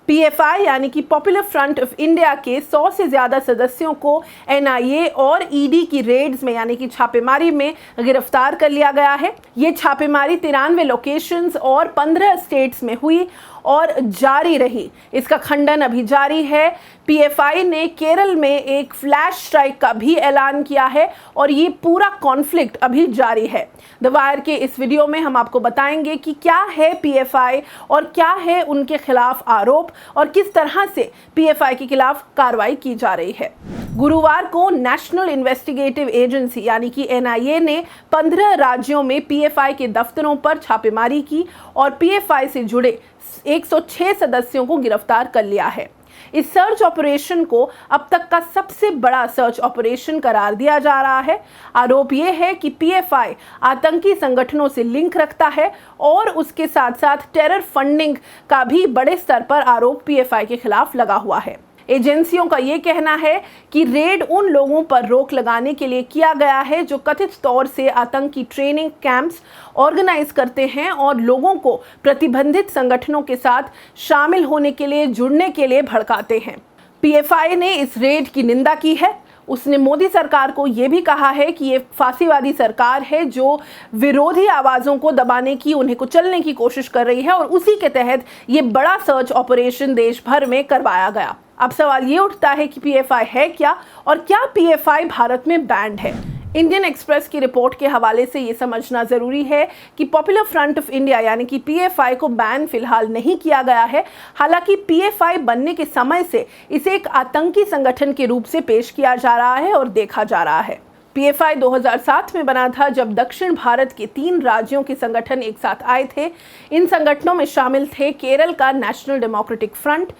PFI यानी कि popular front of India के 100 से ज़्यादा सदस्यों को एनआईए और ईडी की रेड्स में यानी कि छापेमारी में गिरफ्तार कर लिया गया है। ये छापेमारी 93 लोकेशंस और 15 स्टेट्स में हुई और जारी रही। इसका खंडन अभी जारी है। पीएफआई ने केरल में एक फ्लैश स्ट्राइक का भी ऐलान किया है और ये पूरा कॉन्फ्लिक्ट अभी जारी है। द वायर के इस वीडियो में हम आपको बताएंगे कि क्या है पीएफआई और क्या है उनके खिलाफ आरोप और किस तरह से पीएफआई के खिलाफ कार्रवाई की जा रही है। गुरुवार को नेशनल इन्वेस्टिगेटिव एजेंसी यानी कि एनआईए ने 15 राज्यों में पीएफआई के दफ्तरों पर छापेमारी की और पीएफआई से जुड़े 106 सदस्यों को गिरफ्तार कर लिया है। इस सर्च ऑपरेशन को अब तक का सबसे बड़ा सर्च ऑपरेशन करार दिया जा रहा है। आरोप यह है कि पीएफआई आतंकी संगठनों से लिंक रखता है और उसके साथ साथ टेरर फंडिंग का भी बड़े स्तर पर आरोप पीएफआई के खिलाफ लगा हुआ है। एजेंसियों का ये कहना है कि रेड उन लोगों पर रोक लगाने के लिए किया गया है जो कथित तौर से आतंकी ट्रेनिंग कैंप्स ऑर्गेनाइज करते हैं और लोगों को प्रतिबंधित संगठनों के साथ शामिल होने के लिए जुड़ने के लिए भड़काते हैं। पीएफआई ने इस रेड की निंदा की है। उसने मोदी सरकार को ये भी कहा है कि ये फांसीवादी सरकार है जो विरोधी आवाज़ों को दबाने की, उन्हें कुचलने की कोशिश कर रही है और उसी के तहत ये बड़ा सर्च ऑपरेशन देश भर में करवाया गया। अब सवाल ये उठता है कि पीएफआई है क्या और क्या पीएफआई भारत में बैंड है। इंडियन एक्सप्रेस की रिपोर्ट के हवाले से ये समझना ज़रूरी है कि पॉपुलर फ्रंट ऑफ इंडिया यानी कि पीएफआई को बैन फिलहाल नहीं किया गया है। हालांकि पीएफआई बनने के समय से इसे एक आतंकी संगठन के रूप से पेश किया जा रहा है और देखा जा रहा है। पीएफआई 2007 में बना था जब दक्षिण भारत के 3 राज्यों के संगठन एक साथ आए थे। इन संगठनों में शामिल थे केरल का नेशनल डेमोक्रेटिक फ्रंट,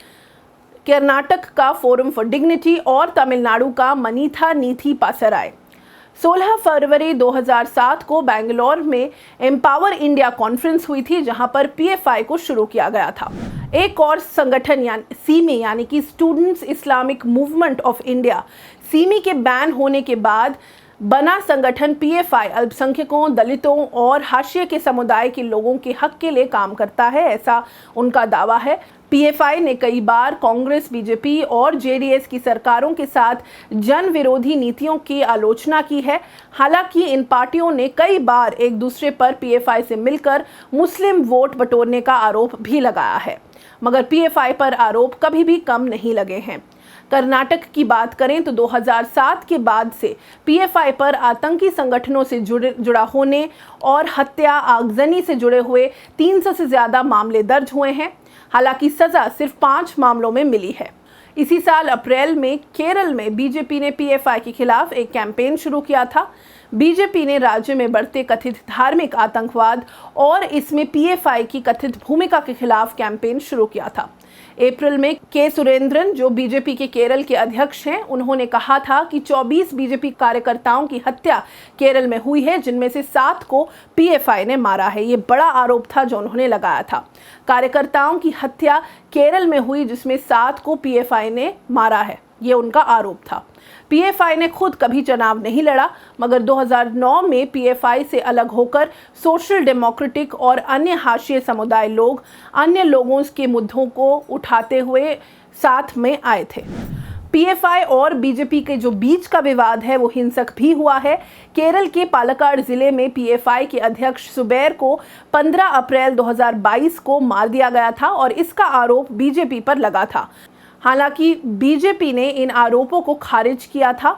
कर्नाटक का फोरम फॉर डिग्निटी और तमिलनाडु का मनीथा नीथी पासराय। 16 फरवरी 2007 को बेंगलोर में एम्पावर इंडिया कॉन्फ्रेंस हुई थी जहां पर पीएफआई को शुरू किया गया था। एक और संगठन सीमी यानी कि students Islamic movement of India, semi के बैन होने के बाद बना संगठन पीएफआई अल्पसंख्यकों, दलितों और हाशिए के समुदाय के लोगों के हक के लिए काम करता है, ऐसा उनका दावा है। पीएफआई ने कई बार कांग्रेस, बीजेपी और जेडीएस की सरकारों के साथ जन विरोधी नीतियों की आलोचना की है। हालांकि इन पार्टियों ने कई बार एक दूसरे पर पीएफआई से मिलकर मुस्लिम वोट बटोरने का आरोप भी लगाया है, मगर पीएफआई पर आरोप कभी भी कम नहीं लगे हैं। कर्नाटक की बात करें तो 2007 के बाद से पीएफआई पर आतंकी संगठनों से जुड़ा होने और हत्या, आगजनी से जुड़े हुए 300 से ज़्यादा मामले दर्ज हुए हैं। हालांकि सज़ा सिर्फ 5 मामलों में मिली है। इसी साल अप्रैल में केरल में बीजेपी ने पीएफआई के खिलाफ एक कैंपेन शुरू किया था। बीजेपी ने राज्य में बढ़ते कथित धार्मिक आतंकवाद और इसमें पीएफआई की कथित भूमिका के खिलाफ कैंपेन शुरू किया था। अप्रैल में के सुरेंद्रन, जो बीजेपी के केरल के अध्यक्ष हैं, उन्होंने कहा था कि 24 बीजेपी कार्यकर्ताओं की हत्या केरल में हुई है, जिनमें से 7 को पीएफआई ने मारा है। ये बड़ा आरोप था जो उन्होंने लगाया था। कार्यकर्ताओं की हत्या केरल में हुई जिसमें 7 को पीएफआई ने मारा है, ये उनका आरोप था। पीएफआई ने खुद कभी चुनाव नहीं लड़ा, मगर 2009 में पीएफआई से अलग होकर सोशल डेमोक्रेटिक और अन्य हाशिए समुदाय लोग अन्य लोगों के मुद्दों को उठाते हुए साथ में आए थे। पीएफआई और बीजेपी के जो बीच का विवाद है वो हिंसक भी हुआ है। केरल के पालक्काड जिले में पीएफआई के अध्यक्ष सुबैर को 15 अप्रैल 2022 को मार दिया गया था और इसका आरोप बीजेपी पर लगा था। हालांकि बीजेपी ने इन आरोपों को खारिज किया था,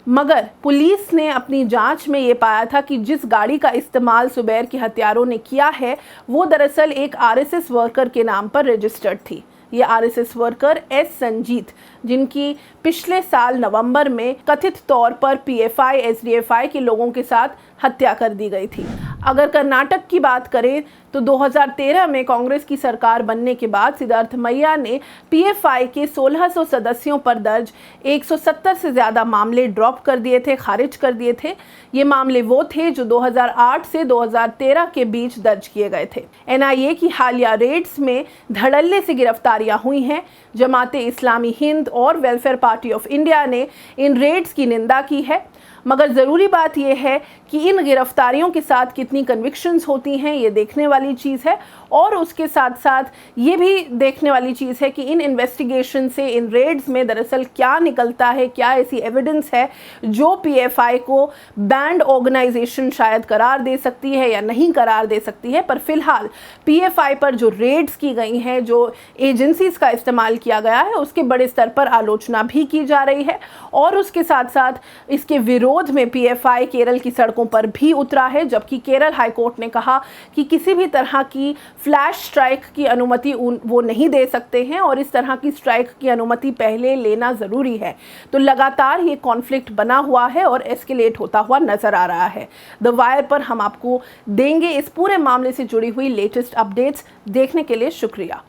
मगर पुलिस ने अपनी जांच में ये पाया था कि जिस गाड़ी का इस्तेमाल सुबैर के हत्यारों ने किया है वो दरअसल एक आरएसएस वर्कर के नाम पर रजिस्टर्ड थी। ये आरएसएस वर्कर एस संजीत, जिनकी पिछले साल नवंबर में कथित तौर पर पीएफआई एसडीएफआई के लोगों के साथ हत्या कर दी गई थी। अगर कर्नाटक की बात करें तो 2013 में कांग्रेस की सरकार बनने के बाद सिद्धारमैया ने पीएफआई के 1600 सदस्यों पर दर्ज 170 से ज़्यादा मामले ड्रॉप कर दिए थे, खारिज कर दिए थे। ये मामले वो थे जो 2008 से 2013 के बीच दर्ज किए गए थे। एनआईए की हालिया रेड्स में धड़ल्ले से गिरफ्तारियां हुई हैं। जमाते इस्लामी हिंद और वेलफेयर पार्टी ऑफ इंडिया ने इन रेड्स की निंदा की है, मगर ज़रूरी बात यह है कि इन गिरफ्तारियों के साथ कितनी कन्विक्शंस होती हैं, ये देखने वाली चीज़ है। और उसके साथ साथ ये भी देखने वाली चीज़ है कि इन इन्वेस्टिगेशन से, इन रेड्स में दरअसल क्या निकलता है, क्या ऐसी एविडेंस है जो पीएफआई को बैंड ऑर्गेनाइजेशन शायद करार दे सकती है या नहीं करार दे सकती है। पर फिलहाल पीएफआई पर जो रेड्स की गई हैं, जो एजेंसीज का इस्तेमाल किया गया है, उसके बड़े स्तर पर आलोचना भी की जा रही है। और उसके साथ साथ इसके विरोध में पीएफआई केरल की सड़कों पर भी उतरा है, जबकि केरल हाईकोर्ट ने कहा कि किसी भी तरह की फ्लैश स्ट्राइक की अनुमति वो नहीं दे सकते हैं और इस तरह की स्ट्राइक की अनुमति पहले लेना ज़रूरी है। तो लगातार ये कॉन्फ्लिक्ट बना हुआ है और एस्केलेट होता हुआ नजर आ रहा है। द वायर पर हम आपको देंगे इस पूरे मामले से जुड़ी हुई लेटेस्ट अपडेट्स। देखने के लिए शुक्रिया।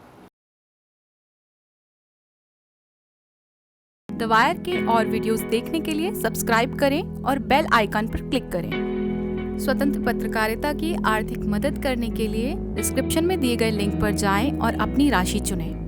द वायर के और वीडियोस देखने के लिए सब्सक्राइब करें और बेल आइकन पर क्लिक करें। स्वतंत्र पत्रकारिता की आर्थिक मदद करने के लिए डिस्क्रिप्शन में दिए गए लिंक पर जाएं और अपनी राशि चुनें।